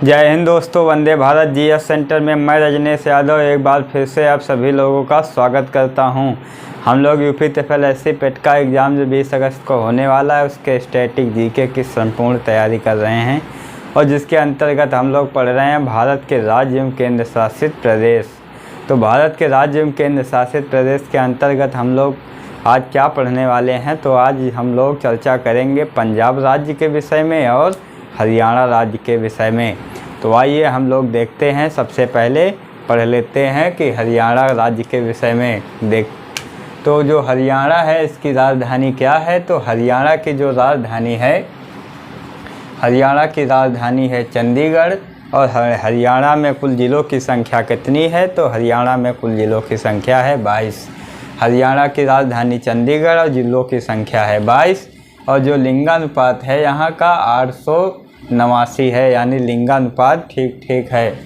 जय हिंद दोस्तों, Vande Bharat GS centre में मैं रजनीश यादव एक बार फिर से आप सभी लोगों का स्वागत करता हूं। हम लोग यूपी TOEFL पेट का एग्ज़ाम जो 20 अगस्त को होने वाला है उसके स्टैटिक जीके की संपूर्ण तैयारी कर रहे हैं और जिसके अंतर्गत हम लोग पढ़ रहे हैं भारत के राज्य एवं केंद्र शासित प्रदेश। तो भारत के राज्य एवं केंद्र शासित प्रदेश के अंतर्गत हम लोग आज क्या पढ़ने वाले हैं, तो आज हम लोग चर्चा करेंगे पंजाब राज्य के विषय में और हरियाणा राज्य के विषय में। तो आइए हम लोग देखते हैं। सबसे पहले पढ़ लेते हैं कि हरियाणा राज्य के विषय में तो जो हरियाणा है इसकी राजधानी क्या है। तो हरियाणा की जो राजधानी है, हरियाणा की राजधानी है चंडीगढ़। और हरियाणा में कुल ज़िलों की संख्या कितनी है, तो हरियाणा में कुल ज़िलों की संख्या है 22। हरियाणा की राजधानी चंडीगढ़ और ज़िलों की संख्या है 22। और जो लिंगानुपात है यहाँ का 889 है, यानी लिंगानुपात ठीक है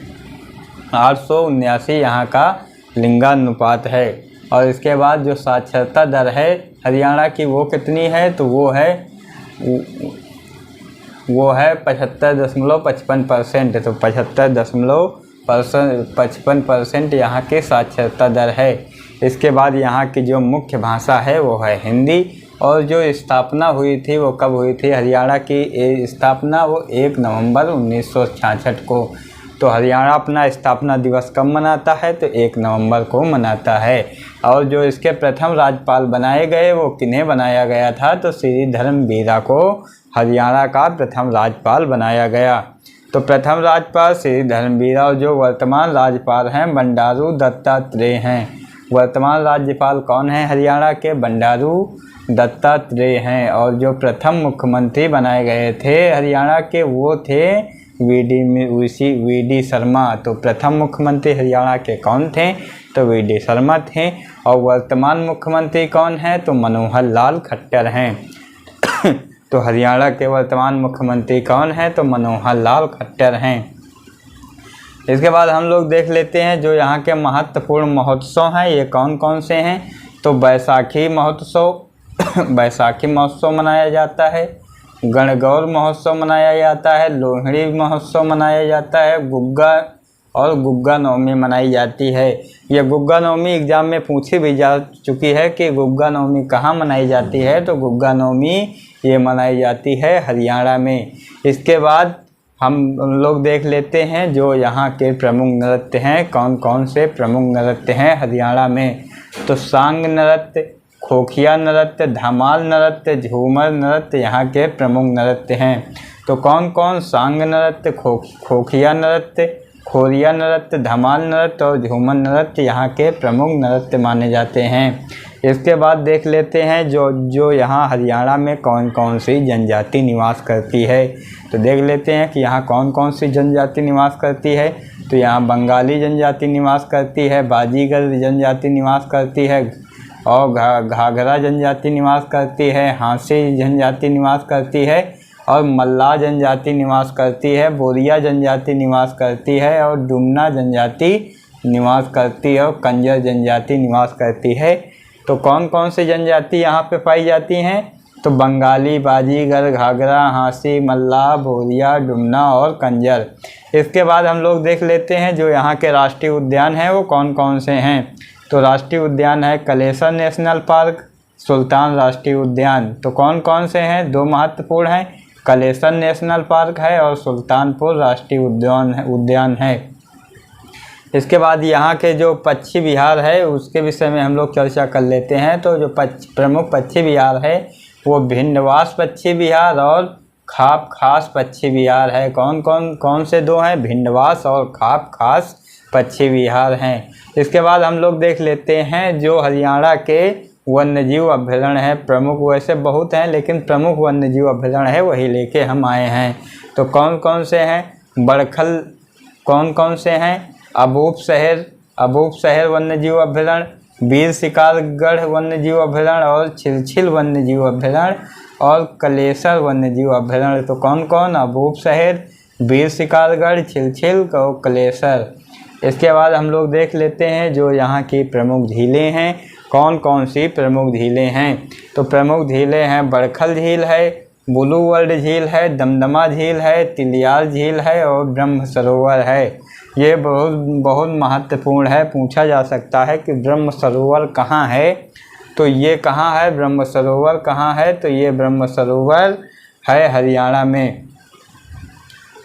879 यहाँ का लिंगानुपात है। और इसके बाद जो साक्षरता दर है हरियाणा की वो कितनी है, तो वो है 75.55%। तो 75.55% यहाँ की साक्षरता दर है। इसके बाद यहाँ की जो मुख्य भाषा है वो है हिंदी। और जो स्थापना हुई थी वो कब हुई थी, हरियाणा की स्थापना वो 1 नवंबर 1966 को। तो हरियाणा अपना स्थापना दिवस कब मनाता है, तो 1 नवंबर को मनाता है। और जो इसके प्रथम राज्यपाल बनाए गए वो किन्हें बनाया गया था, तो श्री धर्मवीरा को हरियाणा का प्रथम राज्यपाल बनाया गया। तो प्रथम राज्यपाल श्री धर्मवीरा और जो वर्तमान राज्यपाल हैं बंडारू दत्तात्रेय हैं। वर्तमान राज्यपाल कौन है हरियाणा के, बंडारू दत्तात्रेय हैं। और जो प्रथम मुख्यमंत्री बनाए गए थे हरियाणा के वो थे वी डी शर्मा। तो प्रथम मुख्यमंत्री हरियाणा के कौन थे, तो वी डी शर्मा थे। और वर्तमान मुख्यमंत्री कौन है, तो मनोहर लाल खट्टर हैं। तो हरियाणा के वर्तमान मुख्यमंत्री कौन है, तो मनोहर लाल खट्टर हैं। इसके बाद हम लोग देख लेते हैं जो यहाँ के महत्वपूर्ण महोत्सव हैं ये कौन कौन से हैं। तो बैसाखी महोत्सव मनाया जाता है, गणगौर महोत्सव मनाया जाता है, लोहड़ी महोत्सव मनाया जाता है, गुग्गा नवमी मनाई जाती है। यह गुग्गा नवमी एग्जाम में पूछी भी जा चुकी है कि गुग्गा नवमी कहाँ मनाई जाती है, तो गुग्गा नवमी ये मनाई जाती है हरियाणा में। इसके बाद हम लोग देख लेते हैं जो यहाँ के प्रमुख नृत्य हैं, कौन कौन से प्रमुख नृत्य हैं हरियाणा में। तो सांग नृत्य, खोखिया नृत्य, धमाल नृत्य, झूमर नृत्य यहाँ के प्रमुख नृत्य हैं। तो कौन कौन, सांग नृत्य, खोखिया नृत्य, खोरिया नृत्य, धमाल नृत्य और झूमर नृत्य यहाँ के प्रमुख नृत्य माने जाते हैं। इसके बाद देख लेते हैं जो यहाँ हरियाणा में कौन कौन सी जनजाति निवास करती है। तो देख लेते हैं कि यहाँ कौन कौन सी जनजाति निवास करती है। तो यहाँ बंगाली जनजाति निवास करती है, बाजीगर जनजाति निवास करती है और घाघरा जनजाति निवास करती है, हांसी जनजाति निवास करती है और मल्लाह जनजाति निवास करती है, बोरिया जनजाति निवास करती है और डुमना जनजाति निवास करती है और कंजर जनजाति निवास करती है। तो कौन कौन सी जनजाति यहाँ पे पाई जाती हैं, तो बंगाली, बाजीगर, घाघरा, हांसी, मल्लाह, बोरिया, डुमना और कंजर। इसके बाद हम लोग देख लेते हैं जो यहाँ के राष्ट्रीय उद्यान हैं वो कौन कौन से हैं। तो राष्ट्रीय उद्यान है कलेसर नेशनल पार्क, सुल्तान राष्ट्रीय उद्यान। तो कौन कौन से हैं, दो महत्वपूर्ण हैं, कलेसर नेशनल पार्क है और सुल्तानपुर राष्ट्रीय उद्यान है। इसके बाद यहाँ के जो पक्षी विहार है उसके विषय में हम लोग चर्चा कर लेते हैं। तो जो प्रमुख पक्षी विहार है वो भिंडवास पक्षी विहार और खाप खास पक्षी विहार है। कौन से दो हैं, भिंडवास और खाप खास पक्षी विहार हैं। इसके बाद हम लोग देख लेते हैं जो हरियाणा के वन्यजीव अभ्यारण्य है। प्रमुख वैसे बहुत हैं लेकिन प्रमुख वन्यजीव अभ्यारण्य है वही लेके हम आए हैं। तो कौन कौन से हैं, बड़खल, कौन से हैं, अबूब शहर वन्यजीव अभ्यारण्य, वीर शिकारगढ़ वन्यजीव अभ्यारण्य और छिलछिल वन्यजीव अभ्यारण्य और कलेसर वन्यजीव अभ्यारण्य। तो कौन, अबूब शहर, वीर शिकारगढ़, छिलछिल और कलेसर। इसके बाद हम लोग देख लेते हैं जो यहाँ की प्रमुख झीलें हैं, कौन कौन सी प्रमुख झीलें हैं। तो प्रमुख झीलें हैं बड़खल झील है, ब्लू वर्ल्ड झील है, दमदमा झील है, तिलियार झील है और ब्रह्म सरोवर है। ये बहुत बहुत महत्वपूर्ण है, पूछा जा सकता है कि ब्रह्म सरोवर कहाँ है, तो ये कहाँ है, ब्रह्म सरोवर कहाँ है, तो ये ब्रह्म सरोवर है हरियाणा में।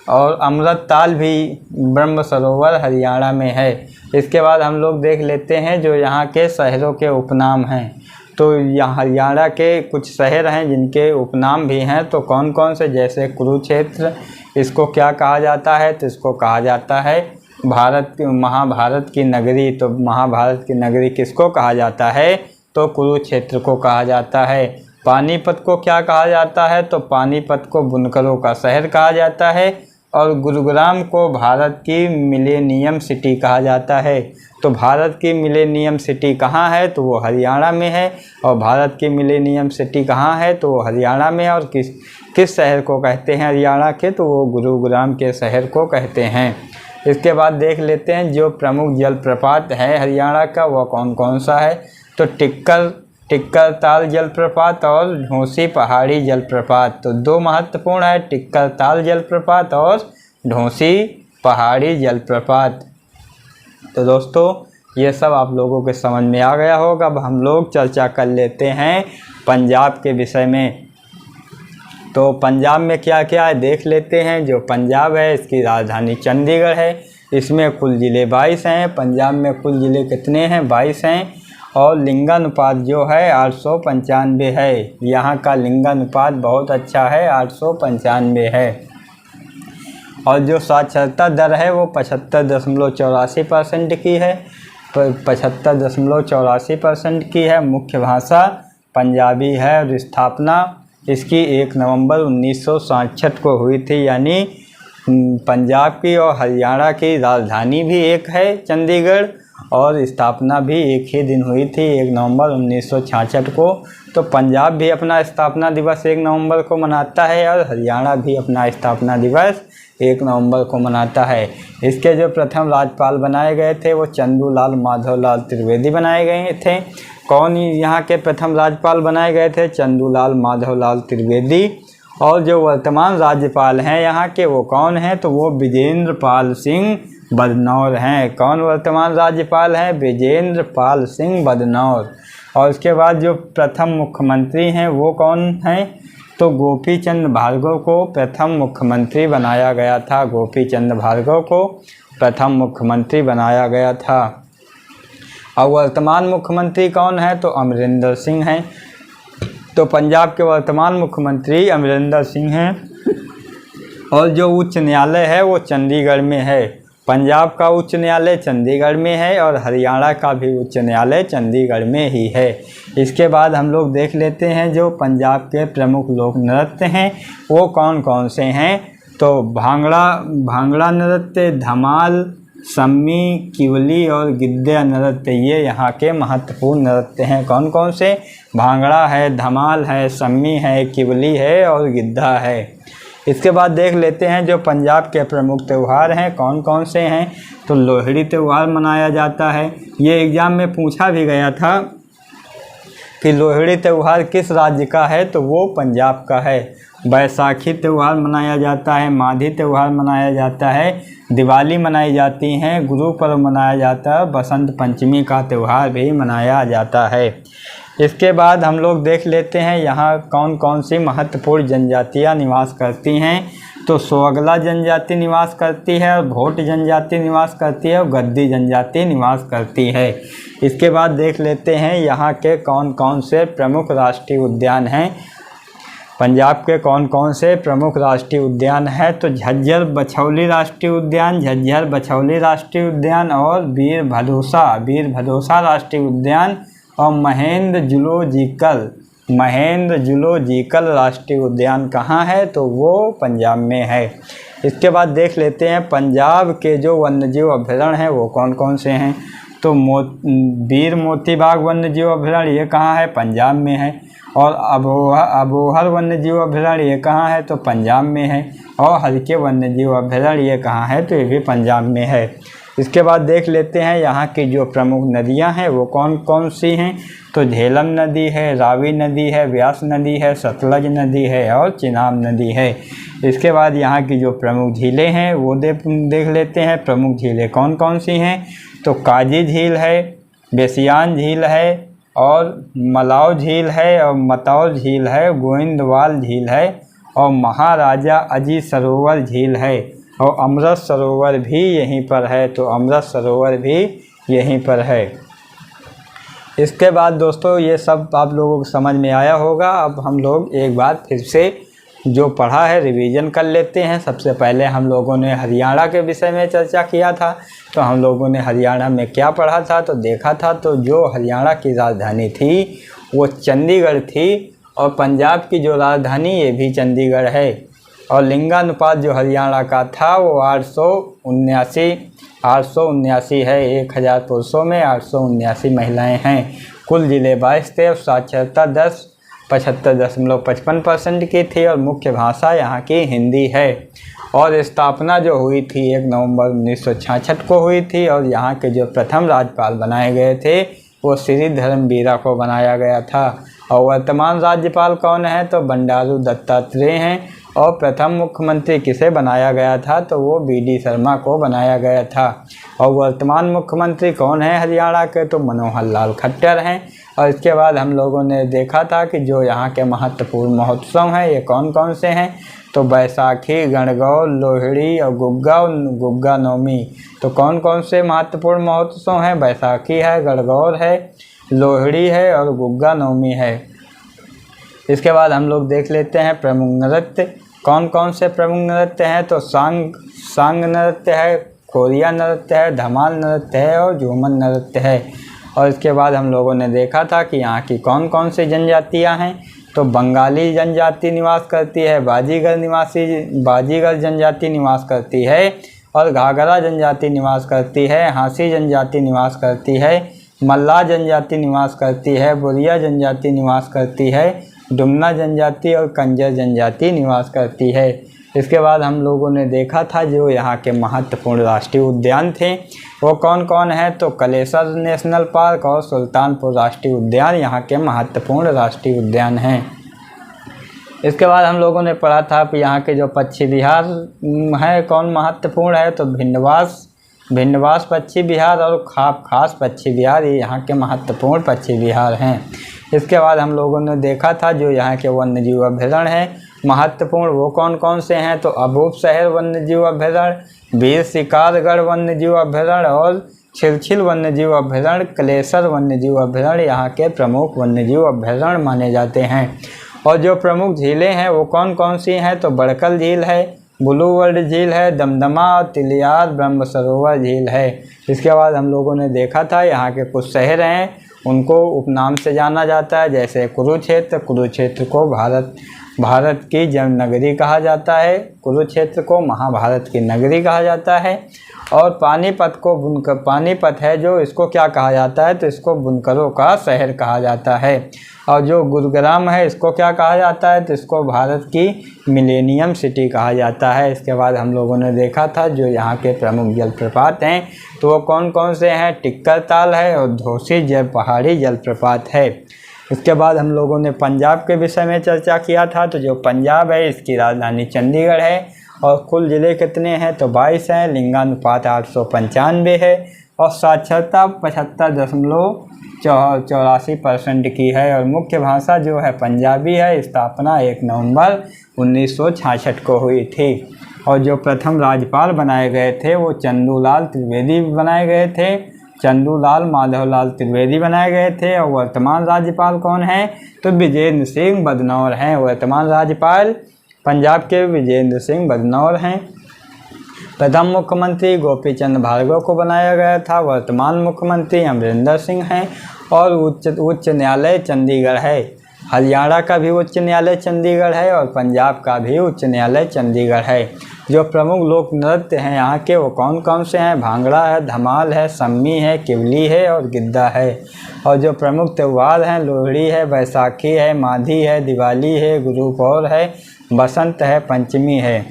और अमृतताल भी ब्रह्म सरोवर हरियाणा में है। इसके बाद हम लोग देख लेते हैं जो यहाँ के शहरों के उपनाम हैं। तो यहाँ हरियाणा के कुछ शहर हैं जिनके उपनाम भी हैं, तो कौन कौन से, जैसे कुरुक्षेत्र, इसको क्या कहा जाता है, तो इसको कहा जाता है महाभारत की नगरी। तो महाभारत की नगरी किसको कहा जाता है, तो कुरुक्षेत्र को कहा जाता है। पानीपत को क्या कहा जाता है, तो पानीपत को बुनकरों का शहर कहा जाता है। और गुरुग्राम को भारत की मिलेनियम सिटी कहा जाता है। तो भारत की मिलेनियम सिटी कहाँ है, तो वो हरियाणा में है। और भारत की मिलेनियम सिटी कहाँ है, तो वो हरियाणा में है। और किस शहर को कहते हैं हरियाणा के, तो वो गुरुग्राम के शहर को कहते हैं। इसके बाद देख लेते हैं जो प्रमुख जलप्रपात है हरियाणा का वो कौन कौन सा है, तो टिक्कर ताल जलप्रपात और ढोसी पहाड़ी जलप्रपात। तो दो महत्वपूर्ण है, टिक्कर ताल जलप्रपात और ढोसी पहाड़ी जलप्रपात। तो दोस्तों ये सब आप लोगों के समझ में आ गया होगा। अब हम लोग चर्चा कर लेते हैं पंजाब के विषय में। तो पंजाब में क्या क्या है देख लेते हैं। जो पंजाब है इसकी राजधानी चंडीगढ़ है। इसमें कुल ज़िले 22 हैं। पंजाब में कुल ज़िले कितने हैं, 22 हैं। और लिंगानुपात जो है 895 है। यहाँ का लिंगानुपात बहुत अच्छा है, 895 है। और जो साक्षरता दर है वो 75.84% की है, 75.84% की है। मुख्य भाषा पंजाबी है। और स्थापना इसकी 1 नवंबर 1967 को हुई थी। यानी पंजाब की और हरियाणा की राजधानी भी एक है चंडीगढ़, और स्थापना भी एक ही दिन हुई थी, 1 नवंबर 1966 को। तो पंजाब भी अपना स्थापना दिवस 1 नवंबर को मनाता है और हरियाणा भी अपना स्थापना दिवस 1 नवंबर को मनाता है। इसके जो प्रथम राज्यपाल बनाए गए थे वो चंदूलाल माधवलाल त्रिवेदी बनाए गए थे। कौन यहाँ के प्रथम राज्यपाल बनाए गए थे, चंदूलाल माधवलाल त्रिवेदी। और जो वर्तमान राज्यपाल हैं यहाँ के वो कौन हैं, तो वो विजेंद्र पाल सिंह बदनौर हैं। कौन वर्तमान राज्यपाल हैं, विजेंद्र पाल सिंह बदनौर। और उसके बाद जो प्रथम मुख्यमंत्री हैं वो कौन हैं, तो गोपी चंद भार्गव को प्रथम मुख्यमंत्री बनाया गया था। गोपी चंद भार्गव को प्रथम मुख्यमंत्री बनाया गया था। और वर्तमान मुख्यमंत्री कौन है, तो अमरिंदर सिंह हैं। तो पंजाब के वर्तमान मुख्यमंत्री अमरिंदर सिंह हैं। और जो उच्च न्यायालय है वो चंडीगढ़ में है। पंजाब का उच्च न्यायालय चंडीगढ़ में है और हरियाणा का भी उच्च न्यायालय चंडीगढ़ में ही है। इसके बाद हम लोग देख लेते हैं जो पंजाब के प्रमुख लोक नृत्य हैं वो कौन कौन से हैं। तो भांगड़ा नृत्य, धमाल, सम्मी, किवली और गिद्दा नृत्य, ये यहाँ के महत्वपूर्ण नृत्य हैं। कौन कौन से, भांगड़ा है, धमाल है, सम्मी है, किवली है और गिद्दा है। इसके बाद देख लेते हैं जो पंजाब के प्रमुख त्यौहार हैं कौन कौन से हैं। तो लोहड़ी त्यौहार मनाया जाता है। ये एग्ज़ाम में पूछा भी गया था कि लोहड़ी त्यौहार किस राज्य का है, तो वो पंजाब का है। बैसाखी त्यौहार मनाया जाता है, माघी त्यौहार मनाया जाता है, दिवाली मनाई जाती हैं, गुरु पर्व मनाया जाता है, बसंत पंचमी का त्यौहार भी मनाया जाता है। इसके बाद हम लोग देख लेते हैं यहाँ कौन कौन सी महत्वपूर्ण जनजातियाँ निवास करती हैं। तो सोगला जनजाति निवास करती है, और भोट जनजाति निवास करती है, और गद्दी जनजाति निवास करती है। इसके बाद देख लेते हैं यहाँ के कौन कौन से प्रमुख राष्ट्रीय उद्यान हैं। पंजाब के कौन कौन से प्रमुख राष्ट्रीय उद्यान हैं, तो झज्जर बछौली राष्ट्रीय उद्यान, झज्जर बछौली राष्ट्रीय उद्यान, और वीर भदोसा राष्ट्रीय उद्यान, और महेंद्र जूलॉजिकल राष्ट्रीय उद्यान कहाँ है, तो वो पंजाब में है। इसके बाद देख लेते हैं पंजाब के जो वन्यजीव अभयारण्य हैं वो कौन कौन से हैं। तो वीर मोती बाग वन्यजीव अभयारण्य ये कहाँ है, पंजाब में है। और अबोहर वन्यजीव अभयारण्य ये कहाँ है, तो पंजाब में है। और हल्के वन्यजीव अभयारण्य ये कहाँ है, तो ये भी पंजाब में है। इसके बाद देख लेते हैं यहाँ की जो प्रमुख नदियाँ हैं वो कौन कौन सी हैं। तो झेलम नदी है, रावी नदी है, व्यास नदी है, सतलज नदी है और चिनाब नदी है। इसके बाद यहाँ की जो प्रमुख झीलें हैं वो देख लेते हैं। प्रमुख झीलें कौन कौन सी हैं। तो काजी झील है, बेसियान झील है और मलाव झील है और मतौर झील है, गोविंदवाल झील है और महाराजा अजी सरोवर झील है और अमृत सरोवर भी यहीं पर है। तो अमृत सरोवर भी यहीं पर है। इसके बाद दोस्तों ये सब आप लोगों को समझ में आया होगा। अब हम लोग एक बार फिर से जो पढ़ा है रिवीजन कर लेते हैं। सबसे पहले हम लोगों ने हरियाणा के विषय में चर्चा किया था। तो हम लोगों ने हरियाणा में क्या पढ़ा था, तो देखा था तो जो हरियाणा की राजधानी थी वो चंडीगढ़ थी और पंजाब की जो राजधानी ये भी चंडीगढ़ है। और लिंगानुपात जो हरियाणा का था वो 879 है। 1000 पुरुषों में 879 महिलाएं हैं। कुल जिले 22 थे और साक्षरता 75.55% की थी और मुख्य भाषा यहाँ की हिंदी है। और स्थापना जो हुई थी 1 नवंबर 1966 को हुई थी और यहाँ के जो प्रथम राज्यपाल बनाए गए थे वो श्री धर्मवीरा को बनाया गया था। और वर्तमान राज्यपाल कौन है, तो बंडारू दत्तात्रेय हैं। और प्रथम मुख्यमंत्री किसे बनाया गया था, तो वो BD शर्मा को बनाया गया था। और वर्तमान मुख्यमंत्री कौन है हरियाणा के, तो मनोहर लाल खट्टर हैं। और इसके बाद हम लोगों ने देखा था कि जो यहाँ के महत्वपूर्ण महोत्सव हैं ये कौन कौन से हैं। तो बैसाखी, गणगौर, लोहड़ी और गुग्गा नवमी। तो कौन कौन से महत्वपूर्ण महोत्सव हैं, बैसाखी है, गणगौर है, लोहड़ी है और गुग्गा नवमी है। इसके बाद हम लोग देख लेते हैं प्रमुख नृत्य कौन कौन से प्रमुख नृत्य हैं। तो सांग नृत्य है, खोरिया नृत्य है, धमाल नृत्य है और झूमर नृत्य है। और इसके बाद हम लोगों ने देखा था कि यहाँ की कौन कौन सी जनजातियाँ हैं। तो बंगाली जनजाति निवास करती है, बाजीगर जनजाति निवास करती है और घाघरा जनजाति निवास करती है, हाँसी जनजाति निवास करती है, मल्ला जनजाति निवास करती है, बुरिया जनजाति निवास करती है, डुमना जनजाति और कंजर जनजाति निवास करती है। इसके बाद हम लोगों ने देखा था जो यहाँ के महत्वपूर्ण राष्ट्रीय उद्यान थे वो कौन कौन है। तो कलेसर नेशनल पार्क और सुल्तानपुर राष्ट्रीय उद्यान यहाँ के महत्वपूर्ण राष्ट्रीय उद्यान हैं। इसके बाद हम लोगों ने पढ़ा था कि यहाँ के जो पक्षी विहार है कौन महत्वपूर्ण है। तो भिंडवास पक्षी विहार और खास पक्षी विहार ये यहाँ के महत्वपूर्ण पक्षी विहार हैं। इसके बाद हम लोगों ने देखा था जो यहाँ के वन्यजीव अभयारण्य हैं महत्वपूर्ण वो कौन कौन से हैं। तो अबूब शहर वन्यजीव अभयारण्य, वीर शिकारगढ़ वन्यजीव अभयारण्य और छिलछिल वन्यजीव अभयारण्य, कलेसर वन्यजीव अभयारण्य यहाँ के प्रमुख वन्यजीव अभयारण्य माने जाते हैं। और जो प्रमुख झीलें हैं वो कौन कौन सी हैं। तो बड़कल झील है, ब्लू वर्ल्ड झील है, दमदमा और तिलियार ब्रह्म सरोवर झील है। इसके बाद हम लोगों ने देखा था यहाँ के कुछ शहर हैं उनको उपनाम से जाना जाता है। जैसे कुरुक्षेत्र को भारत की जन्मनगरी कहा जाता है, कुरुक्षेत्र को महाभारत की नगरी कहा जाता है। और पानीपत है जो इसको क्या कहा जाता है, तो इसको बुनकरों का शहर कहा जाता है। और जो गुरुग्राम है इसको क्या कहा जाता है, तो इसको भारत की मिलेनियम सिटी कहा जाता है। इसके बाद हम लोगों ने देखा था जो यहाँ के प्रमुख जलप्रपात हैं तो वो कौन कौन से हैं। टिक्कर ताल है और धोसी पहाड़ी जलप्रपात है। इसके बाद हम लोगों ने पंजाब के विषय में चर्चा किया था। तो जो पंजाब है इसकी राजधानी चंडीगढ़ है और कुल ज़िले कितने हैं, तो 22 हैं। लिंगानुपात 895 है और साक्षरता 75.84% की है। और मुख्य भाषा जो है पंजाबी है। स्थापना 1 नवंबर 1966 को हुई थी। और जो प्रथम राज्यपाल बनाए गए थे वो चंदूलाल त्रिवेदी बनाए गए थे, चंदूलाल माधवलाल त्रिवेदी बनाए गए थे। और वर्तमान राज्यपाल कौन है, तो विजेंद्र सिंह बदनौर हैं। वर्तमान राज्यपाल पंजाब के विजेंद्र सिंह बदनौर हैं। प्रथम मुख्यमंत्री गोपी चंद भार्गव को बनाया गया था। वर्तमान मुख्यमंत्री अमरिंदर सिंह हैं। और उच्च न्यायालय चंडीगढ़ है। हरियाणा का भी उच्च न्यायालय चंडीगढ़ है और पंजाब का भी उच्च न्यायालय चंडीगढ़ है। जो प्रमुख लोक नृत्य हैं यहाँ के वो कौन कौन से हैं। भांगड़ा है, धमाल है, सम्मी है, किवली है और गिद्दा है। और जो प्रमुख त्यौहार हैं लोहड़ी है, बैसाखी है, माधी है, दिवाली है, गुरु पौर है, बसंत है, पंचमी है।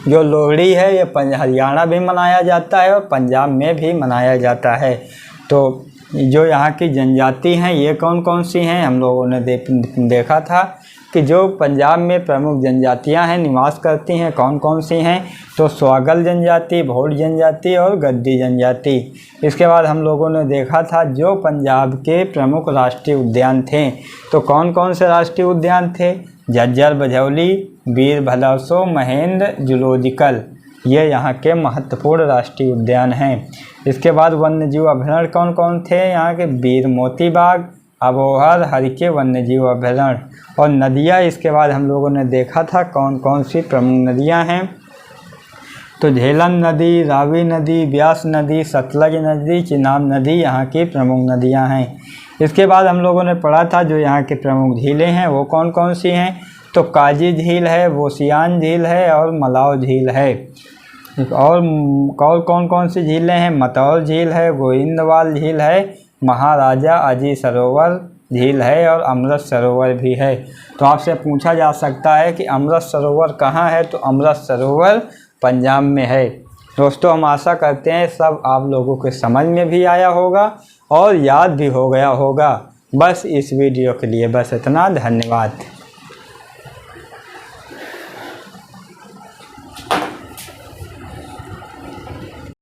जो लोहड़ी है ये हरियाणा भी मनाया जाता है और पंजाब में भी मनाया जाता है। तो जो यहाँ की जनजाति हैं ये कौन कौन सी हैं, हम लोगों ने देखा था कि जो पंजाब में प्रमुख जनजातियाँ हैं निवास करती हैं कौन कौन सी हैं, तो स्वागल जनजाति, भोट जनजाति और गद्दी जनजाति। इसके बाद हम लोगों ने देखा था जो पंजाब के प्रमुख राष्ट्रीय उद्यान थे, तो कौन कौन से राष्ट्रीय उद्यान थे, झज्जर, भजौली, वीर भद्रसो, महेंद्र, जूलॉजिकल, ये यहाँ के महत्वपूर्ण राष्ट्रीय उद्यान हैं। इसके बाद वन्यजीव अभयारण्य कौन कौन थे, यहाँ के वीर मोती बाग, अबोहर, हरिके वन्यजीव अभयारण्य। और नदियाँ इसके बाद हम लोगों ने देखा था कौन कौन सी प्रमुख नदियाँ हैं, तो झेलम नदी, रावी नदी, ब्यास नदी, सतलज नदी, चिनाब नदी यहाँ की प्रमुख नदियाँ हैं। इसके बाद हम लोगों ने पढ़ा था जो यहाँ की प्रमुख झीलें हैं वो कौन कौन सी हैं, तो काजी झील है, वोसियान झील है और मलाव झील है। और कौन कौन सी झीलें हैं, मतौल झील है, गोविंदवाल झील है, महाराजा अजी सरोवर झील है और अमृत सरोवर भी है। तो आपसे पूछा जा सकता है कि अमृत सरोवर कहाँ है, तो अमृत सरोवर पंजाब में है। दोस्तों हम आशा करते हैं सब आप लोगों के समझ में भी आया होगा और याद भी हो गया होगा। बस इस वीडियो के लिए बस इतना, धन्यवाद।